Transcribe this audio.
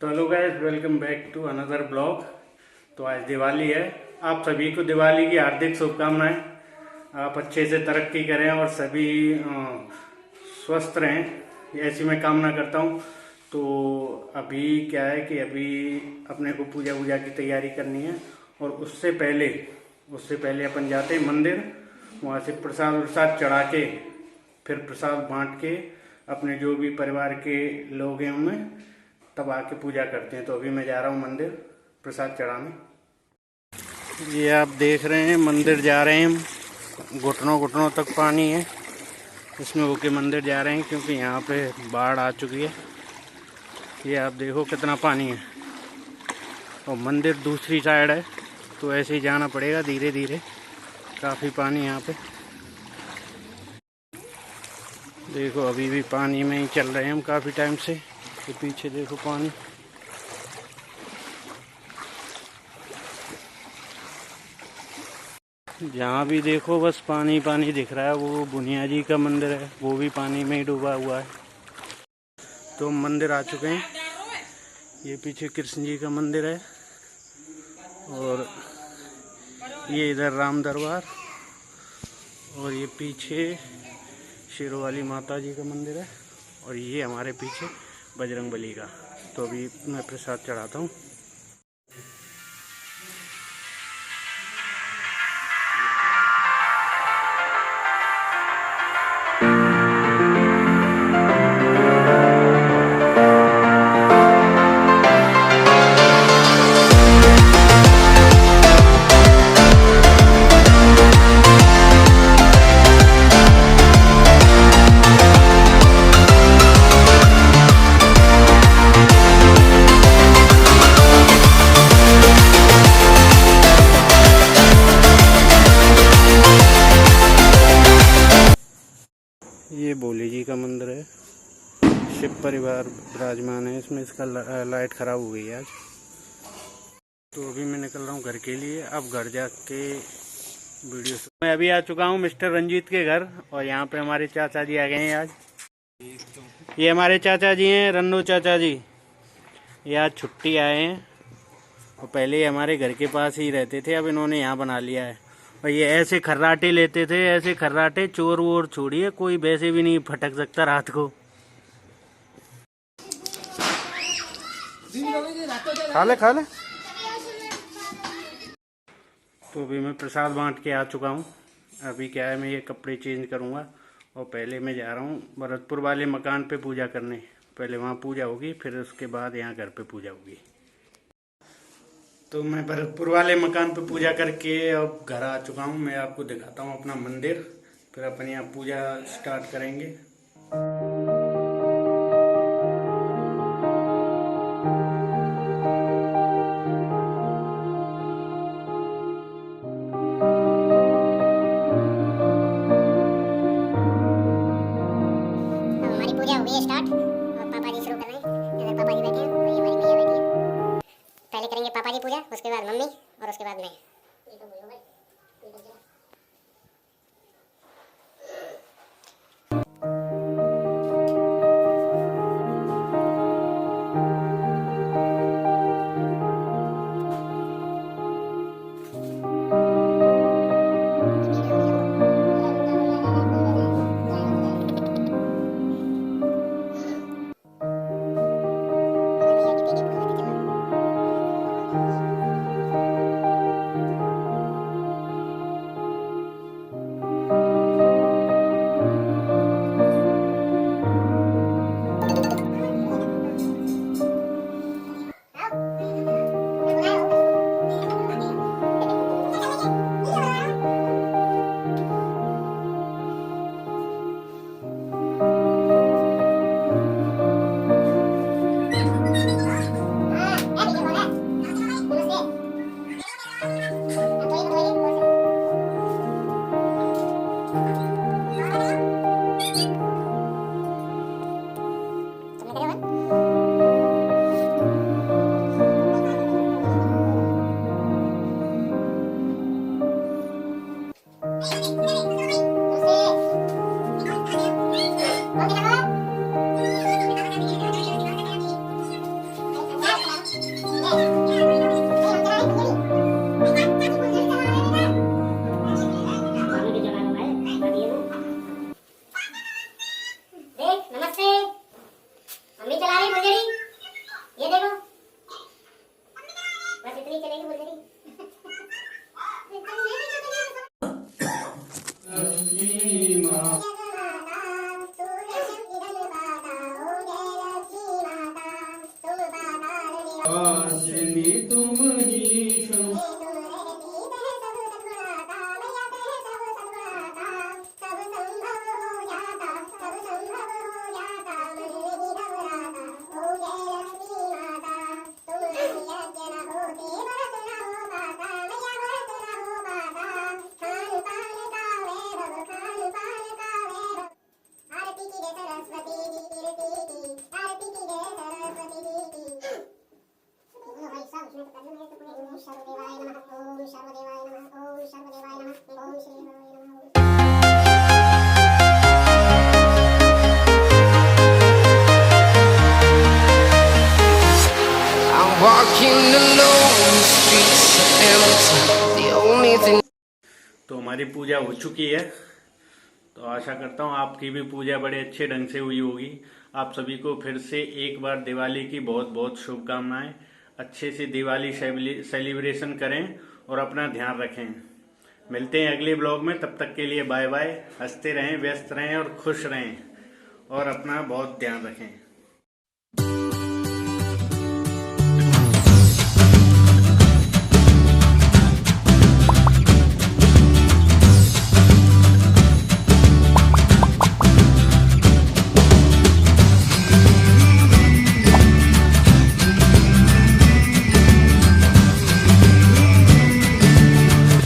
तो hello guys, welcome back to another blog. तो आज दिवाली है। आप सभी को दिवाली की हार्दिक शुभकामनाएं। आप अच्छे से तरक्की करें और सभी स्वस्थ रहें, ऐसी मैं कामना करता हूं। तो अभी क्या है कि अभी अपने को पूजा वूजा की तैयारी करनी है और उससे पहले अपन जाते हैं मंदिर। वहाँ से प्रसाद वरसाद चढ़ा के फिर प्रसाद बांट के अपने जो भी परिवार के लोग हैं उनमें तब आके पूजा करते हैं। तो अभी मैं जा रहा हूँ मंदिर प्रसाद चढ़ाने। ये आप देख रहे हैं मंदिर जा रहे हैं हम। घुटनों घुटनों तक पानी है, इसमें होके मंदिर जा रहे हैं क्योंकि यहाँ पे बाढ़ आ चुकी है। ये आप देखो कितना पानी है और मंदिर दूसरी साइड है, तो ऐसे ही जाना पड़ेगा धीरे धीरे। काफ़ी पानी यहाँ पे देखो, अभी भी पानी में ही चल रहे हैं हम काफ़ी टाइम से। तो पीछे देखो पानी। जहाँ भी देखो बस पानी पानी दिख रहा है। वो बुनिया जी का मंदिर है, वो भी पानी में ही डूबा हुआ है। तो हम मंदिर आ चुके हैं। ये पीछे कृष्ण जी का मंदिर है और ये इधर राम दरबार और ये पीछे शेरोवाली माता जी का मंदिर है और ये हमारे पीछे बजरंगबली का। तो अभी मैं प्रसाद चढ़ाता हूँ। ये भोले जी का मंदिर है, शिव परिवार विराजमान है इसमें। इसका लाइट खराब हो गई है आज। तो अभी मैं निकल रहा हूँ घर के लिए। अब घर जाके वीडियो मैं अभी आ चुका हूँ मिस्टर रंजीत के घर और यहाँ पे हमारे चाचा जी आ गए हैं आज। ये हमारे चाचा जी हैं, रन्नू चाचा जी। ये आज छुट्टी आए हैं और पहले ये हमारे घर के पास ही रहते थे, अब इन्होंने यहाँ बना लिया है। और ये ऐसे खर्राटे लेते थे, ऐसे खर्राटे। चोर वोर छोड़िए, कोई वैसे भी नहीं फटक सकता रात को। खा ले। तो अभी मैं प्रसाद बांट के आ चुका हूँ। अभी क्या है, मैं ये कपड़े चेंज करूँगा और पहले मैं जा रहा हूँ भरतपुर वाले मकान पे पूजा करने। पहले वहाँ पूजा होगी, फिर उसके बाद यहाँ घर पे पूजा होगी। तो मैं भरतपुर वाले मकान पे पूजा करके अब घर आ चुका हूँ। मैं आपको दिखाता हूँ अपना मंदिर, फिर अपन यहाँ पूजा स्टार्ट करेंगे। हमारी पूजा हो गई है स्टार्ट और पापा जी शुरू कर रहे हैं। इधर पापा जी बैठे हैं और ये हमारी मैया बैठी है। पहले करेंगे पापा जी पूजा, उसके बाद मम्मी और उसके बाद मैं। नमस्ते, मम्मी चला रही फुलझड़ी, ये देखो, बस इतनी चलेगी फुलझड़ी। तुम ही Walking alone, the streets are empty. The only thing. तो हमारी पूजा हो चुकी है, तो आशा करता हूँ आपकी भी पूजा बड़े अच्छे ढंग से हुई होगी। आप सभी को फिर से एक बार दिवाली की बहुत बहुत शुभकामनाएं। अच्छे से दिवाली सेलिब्रेशन करें और अपना ध्यान रखें। मिलते हैं अगले ब्लॉग में, तब तक के लिए बाय बाय। हंसते रहें, व्यस्त रहें और खुश रहें और अपना बहुत ध्यान रखें।